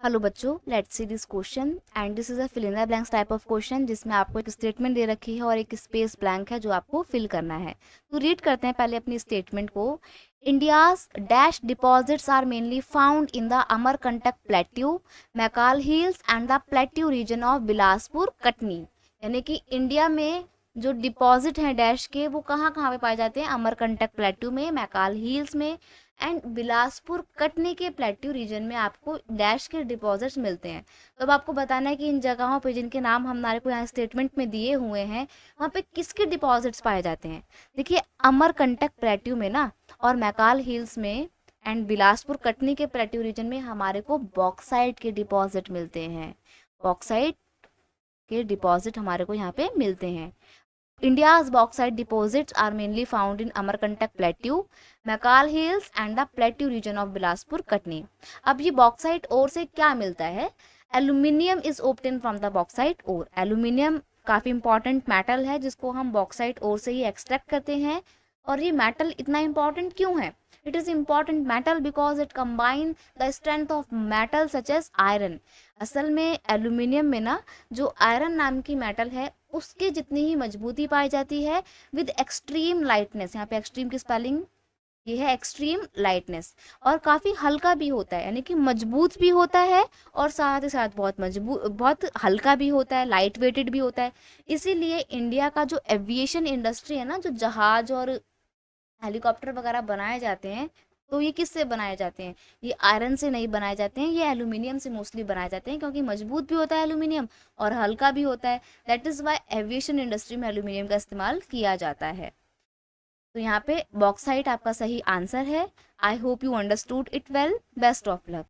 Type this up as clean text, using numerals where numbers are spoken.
Hello बच्चों, let's see this question and this is a fill in the blanks type of question जिसमें आपको एक statement दे रखी है और एक स्पेस ब्लैंक है जो आपको फिल करना है। तो रीड करते हैं पहले अपनी स्टेटमेंट को। India's dash deposits are mainly found in the Amarkantak plateau, Maikal hills and the plateau region of Bilaspur Katni. यानी कि इंडिया में जो डिपॉजिट हैं डैश के वो कहाँ कहाँ पे पाए जाते हैं? अमरकंटक प्लेट्यू में, मैकाल हिल्स में एंड बिलासपुर कटनी के प्लेट्यू रीजन में आपको डैश के डिपॉजिट्स मिलते हैं। तो अब आपको बताना है कि इन जगहों पे जिनके नाम हमारे को यहाँ स्टेटमेंट में दिए हुए हैं वहाँ पे किसके डिपॉजिट्स पाए जाते हैं। देखिए, अमरकंटक प्लेट्यू में ना और मैकाल हिल्स में एंड बिलासपुर कटनी के प्लेट्यू रीजन में हमारे को बॉक्साइट के डिपॉजिट मिलते हैं। बॉक्साइट के डिपॉजिट हमारे को यहाँ पे मिलते हैं। India's bauxite deposits are mainly found in Amarkantak Plateau, Maikal hills and the plateau region of Bilaspur Katni. अब ये बॉक्साइट ओर से क्या मिलता है? Aluminium is obtain from the bauxite ore. Aluminium काफी इंपॉर्टेंट मेटल है जिसको हम बॉक्साइट ओर से ही एक्सट्रैक्ट करते हैं। और ये मेटल इतना इंपॉर्टेंट क्यों है? It is important metal because it combine the strength of metal such as iron. असल में एल्यूमिनियम में ना जो आयरन नाम की मेटल है उसके जितनी ही मजबूती पाई जाती है विद एक्सट्रीम लाइटनेस। यहाँ पे एक्सट्रीम की स्पेलिंग ये है एक्सट्रीम लाइटनेस। और काफ़ी हल्का भी होता है, यानी कि मजबूत भी होता है और साथ ही साथ बहुत हल्का भी होता है, लाइट वेटेड भी होता है। इसीलिए इंडिया का जो एविएशन इंडस्ट्री है ना, जो जहाज और हेलीकॉप्टर वगैरह बनाए जाते हैं, तो ये किससे बनाए जाते हैं? ये आयरन से नहीं बनाए जाते हैं, ये एल्यूमिनियम से मोस्टली बनाए जाते हैं क्योंकि मजबूत भी होता है एल्यूमिनियम और हल्का भी होता है। That is why aviation industry में एल्यूमिनियम का इस्तेमाल किया जाता है। तो यहाँ पे बॉक्साइट आपका सही आंसर है। I hope you understood it well. Best of luck.